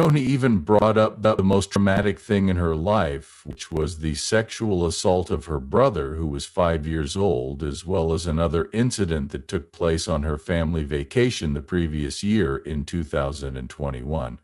Joni even brought up the most traumatic thing in her life, which was the sexual assault of her brother, who was 5 years old, as well as another incident that took place on her family vacation the previous year in 2021.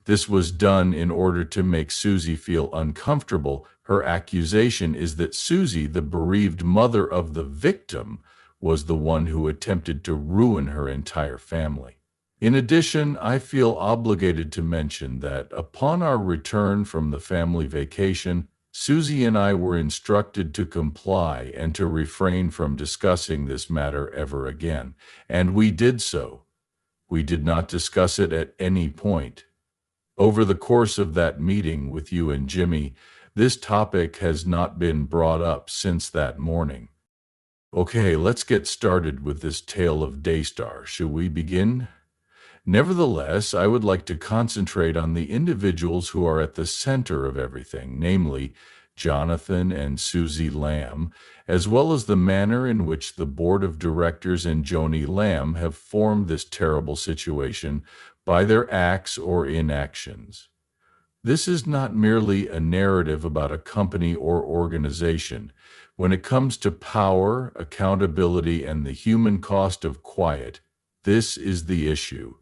This was done in order to make Susie feel uncomfortable. Her accusation is that Susie, the bereaved mother of the victim, was the one who attempted to ruin her entire family. In addition, I feel obligated to mention that upon our return from the family vacation, Susie and I were instructed to comply and to refrain from discussing this matter ever again, and we did so. We did not discuss it at any point. Over the course of that meeting with you and Jimmy, this topic has not been brought up since that morning. Okay, let's get started with this tale of Daystar. Shall we begin? Nevertheless, I would like to concentrate on the individuals who are at the center of everything, namely Jonathan and Susie Lamb, as well as the manner in which the board of directors and Joni Lamb have formed this terrible situation by their acts or inactions. This is not merely a narrative about a company or organization. When it comes to power, accountability, and the human cost of quiet, this is the issue.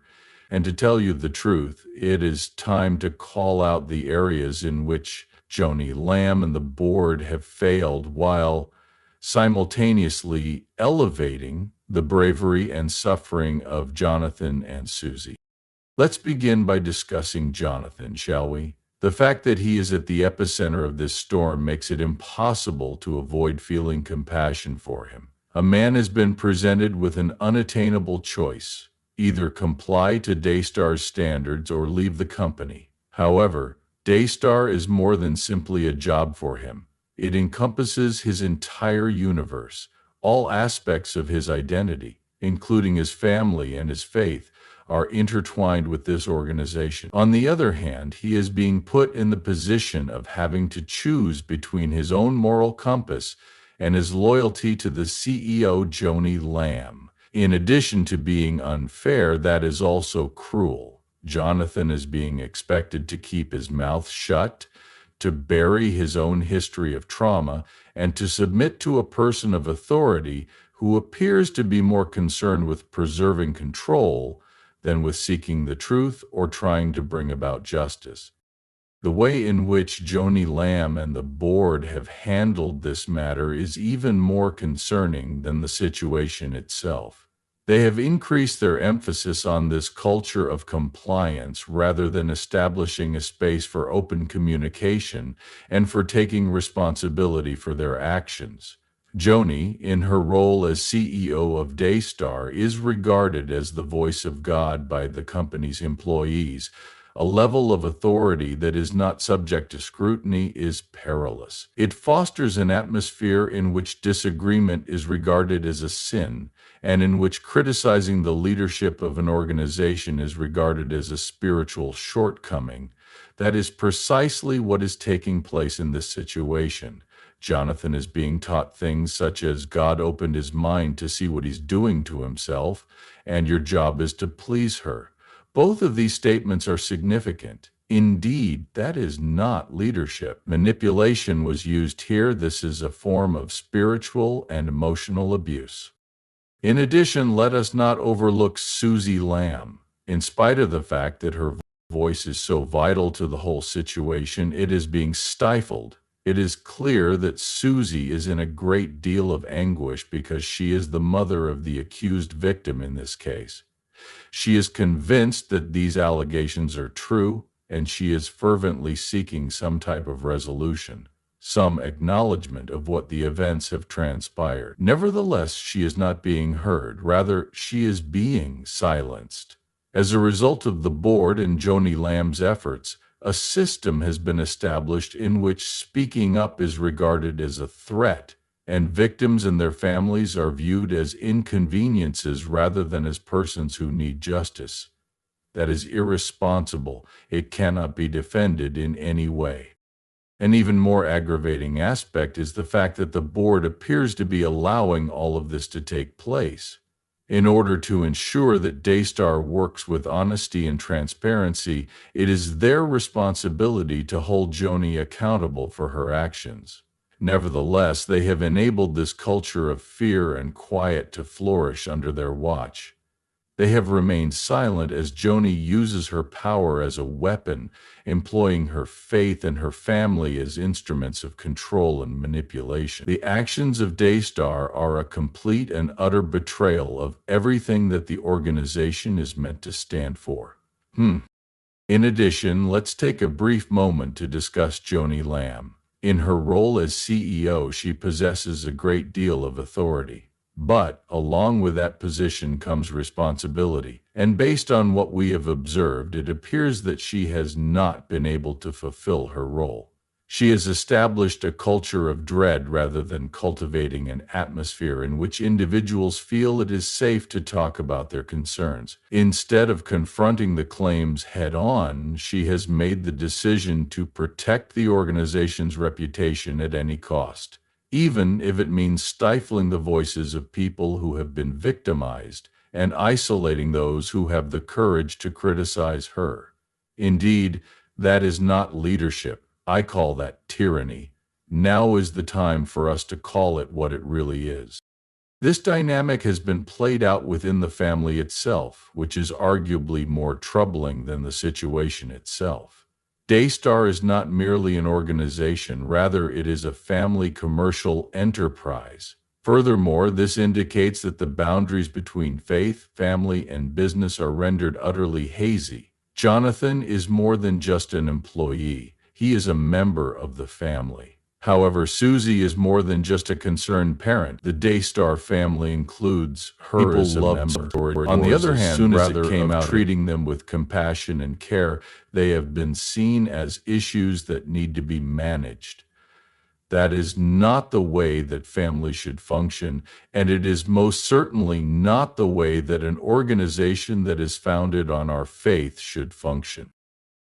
And to tell you the truth, it is time to call out the areas in which Joni Lamb and the board have failed while simultaneously elevating the bravery and suffering of Jonathan and Susie. Let's begin by discussing Jonathan, shall we? The fact that he is at the epicenter of this storm makes it impossible to avoid feeling compassion for him. A man has been presented with an unattainable choice: either comply to Daystar's standards or leave the company. However, Daystar is more than simply a job for him. It encompasses his entire universe. All aspects of his identity, including his family and his faith, are intertwined with this organization. On the other hand, he is being put in the position of having to choose between his own moral compass and his loyalty to the CEO, Joni Lamb. In addition to being unfair, that is also cruel. Jonathan is being expected to keep his mouth shut, to bury his own history of trauma, and to submit to a person of authority who appears to be more concerned with preserving control than with seeking the truth or trying to bring about justice. The way in which Joni Lamb and the board have handled this matter is even more concerning than the situation itself. They have increased their emphasis on this culture of compliance rather than establishing a space for open communication and for taking responsibility for their actions. Joni, in her role as CEO of Daystar, is regarded as the voice of God by the company's employees. A level of authority that is not subject to scrutiny is perilous. It fosters an atmosphere in which disagreement is regarded as a sin, and in which criticizing the leadership of an organization is regarded as a spiritual shortcoming. That is precisely what is taking place in this situation. Jonathan is being taught things such as God opened his mind to see what he's doing to himself, and your job is to please her. Both of these statements are significant. Indeed, that is not leadership. Manipulation was used here. This is a form of spiritual and emotional abuse. In addition, let us not overlook Susie Lamb. In spite of the fact that her voice is so vital to the whole situation, it is being stifled. It is clear that Susie is in a great deal of anguish because she is the mother of the accused victim in this case. She is convinced that these allegations are true, and she is fervently seeking some type of resolution, some acknowledgement of what the events have transpired. Nevertheless, she is not being heard. Rather, she is being silenced. As a result of the board and Joni Lamb's efforts, a system has been established in which speaking up is regarded as a threat, and victims and their families are viewed as inconveniences rather than as persons who need justice. That is irresponsible. It cannot be defended in any way. An even more aggravating aspect is the fact that the board appears to be allowing all of this to take place. In order to ensure that Daystar works with honesty and transparency, it is their responsibility to hold Joni accountable for her actions. Nevertheless, they have enabled this culture of fear and quiet to flourish under their watch. They have remained silent as Joni uses her power as a weapon, employing her faith and her family as instruments of control and manipulation. The actions of Daystar are a complete and utter betrayal of everything that the organization is meant to stand for. In addition, let's take a brief moment to discuss Joni Lamb. In her role as CEO, she possesses a great deal of authority. But along with that position comes responsibility, and based on what we have observed, it appears that she has not been able to fulfill her role. She has established a culture of dread rather than cultivating an atmosphere in which individuals feel it is safe to talk about their concerns. Instead of confronting the claims head-on, she has made the decision to protect the organization's reputation at any cost, even if it means stifling the voices of people who have been victimized and isolating those who have the courage to criticize her. Indeed, that is not leadership. I call that tyranny. Now is the time for us to call it what it really is. This dynamic has been played out within the family itself, which is arguably more troubling than the situation itself. Daystar is not merely an organization, rather it is a family commercial enterprise. Furthermore, this indicates that the boundaries between faith, family, and business are rendered utterly hazy. Jonathan is more than just an employee. He is a member of the family. However, Susie is more than just a concerned parent. The Daystar family includes her as a member. On the other hand, rather than treating them with compassion and care, they have been seen as issues that need to be managed. That is not the way that families should function, and it is most certainly not the way that an organization that is founded on our faith should function.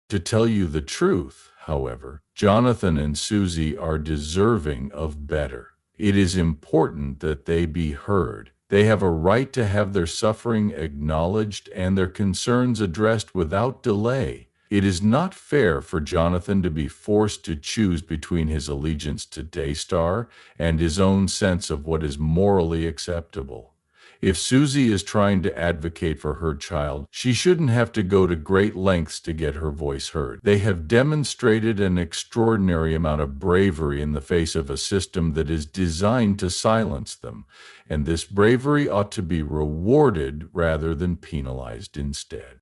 To tell you the truth, however, Jonathan and Susie are deserving of better. It is important that they be heard. They have a right to have their suffering acknowledged and their concerns addressed without delay. It is not fair for Jonathan to be forced to choose between his allegiance to Daystar and his own sense of what is morally acceptable. If Susie is trying to advocate for her child, she shouldn't have to go to great lengths to get her voice heard. They have demonstrated an extraordinary amount of bravery in the face of a system that is designed to silence them, and this bravery ought to be rewarded rather than penalized instead.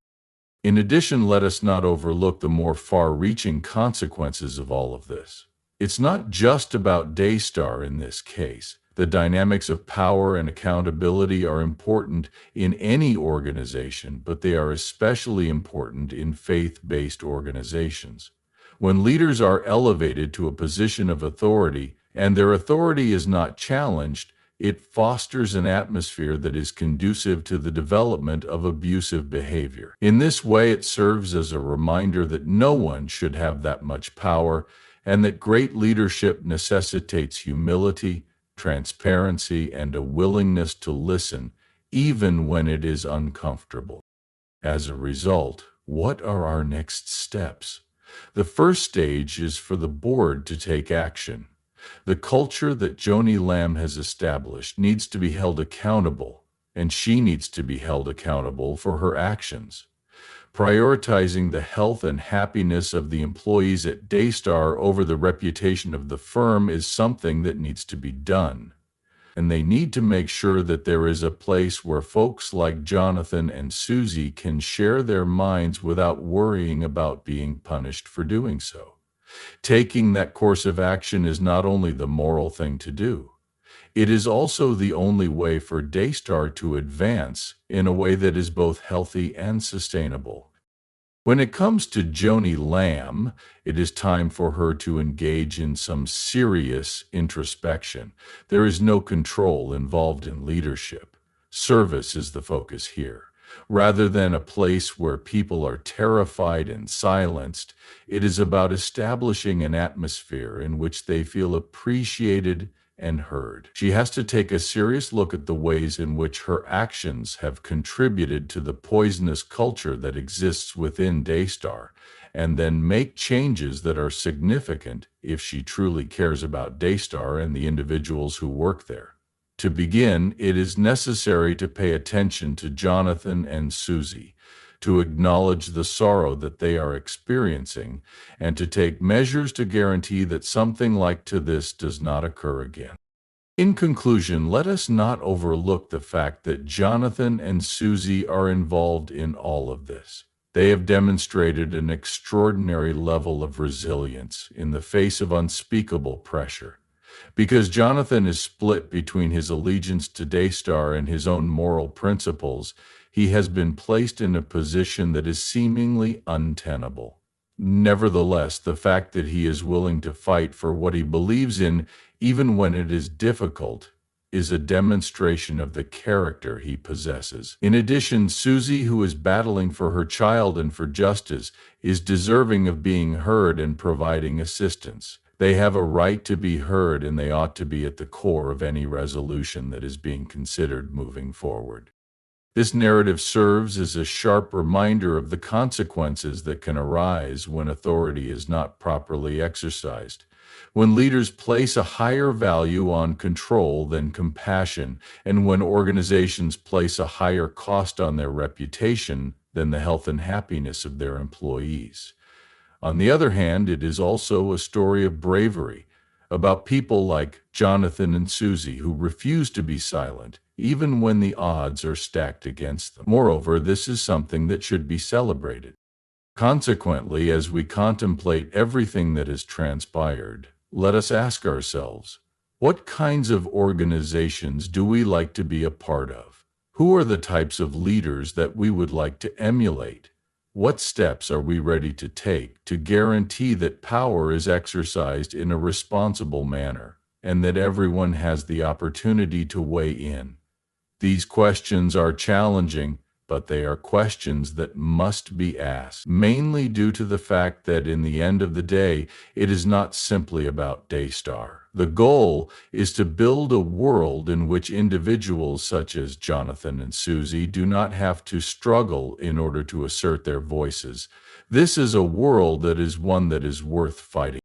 In addition, let us not overlook the more far-reaching consequences of all of this. It's not just about Daystar in this case. The dynamics of power and accountability are important in any organization, but they are especially important in faith-based organizations. When leaders are elevated to a position of authority, and their authority is not challenged, it fosters an atmosphere that is conducive to the development of abusive behavior. In this way, it serves as a reminder that no one should have that much power, and that great leadership necessitates humility, transparency, and a willingness to listen, even when it is uncomfortable. As a result, what are our next steps? The first stage is for the board to take action. The culture that Joni Lamb has established needs to be held accountable, and she needs to be held accountable for her actions. Prioritizing the health and happiness of the employees at Daystar over the reputation of the firm is something that needs to be done. And they need to make sure that there is a place where folks like Jonathan and Susie can share their minds without worrying about being punished for doing so. Taking that course of action is not only the moral thing to do, it is also the only way for Daystar to advance in a way that is both healthy and sustainable. When it comes to Joni Lamb, it is time for her to engage in some serious introspection. There is no control involved in leadership. Service is the focus here. Rather than a place where people are terrified and silenced, it is about establishing an atmosphere in which they feel appreciated, and heard. She has to take a serious look at the ways in which her actions have contributed to the poisonous culture that exists within Daystar, and then make changes that are significant if she truly cares about Daystar and the individuals who work there. To begin, it is necessary to pay attention to Jonathan and Susie, to acknowledge the sorrow that they are experiencing, and to take measures to guarantee that something like this does not occur again. In conclusion, let us not overlook the fact that Jonathan and Susie are involved in all of this. They have demonstrated an extraordinary level of resilience in the face of unspeakable pressure. Because Jonathan is split between his allegiance to Daystar and his own moral principles, he has been placed in a position that is seemingly untenable. Nevertheless, the fact that he is willing to fight for what he believes in, even when it is difficult, is a demonstration of the character he possesses. In addition, Susie, who is battling for her child and for justice, is deserving of being heard and providing assistance. They have a right to be heard, and they ought to be at the core of any resolution that is being considered moving forward. This narrative serves as a sharp reminder of the consequences that can arise when authority is not properly exercised. When leaders place a higher value on control than compassion, and when organizations place a higher cost on their reputation than the health and happiness of their employees. On the other hand, it is also a story of bravery, about people like Jonathan and Susie who refuse to be silent, even when the odds are stacked against them. Moreover, this is something that should be celebrated. Consequently, as we contemplate everything that has transpired, let us ask ourselves, what kinds of organizations do we like to be a part of? Who are the types of leaders that we would like to emulate? What steps are we ready to take to guarantee that power is exercised in a responsible manner, and that everyone has the opportunity to weigh in? These questions are challenging, but they are questions that must be asked, mainly due to the fact that in the end of the day, it is not simply about Daystar. The goal is to build a world in which individuals such as Jonathan and Susie do not have to struggle in order to assert their voices. This is a world that is one that is worth fighting.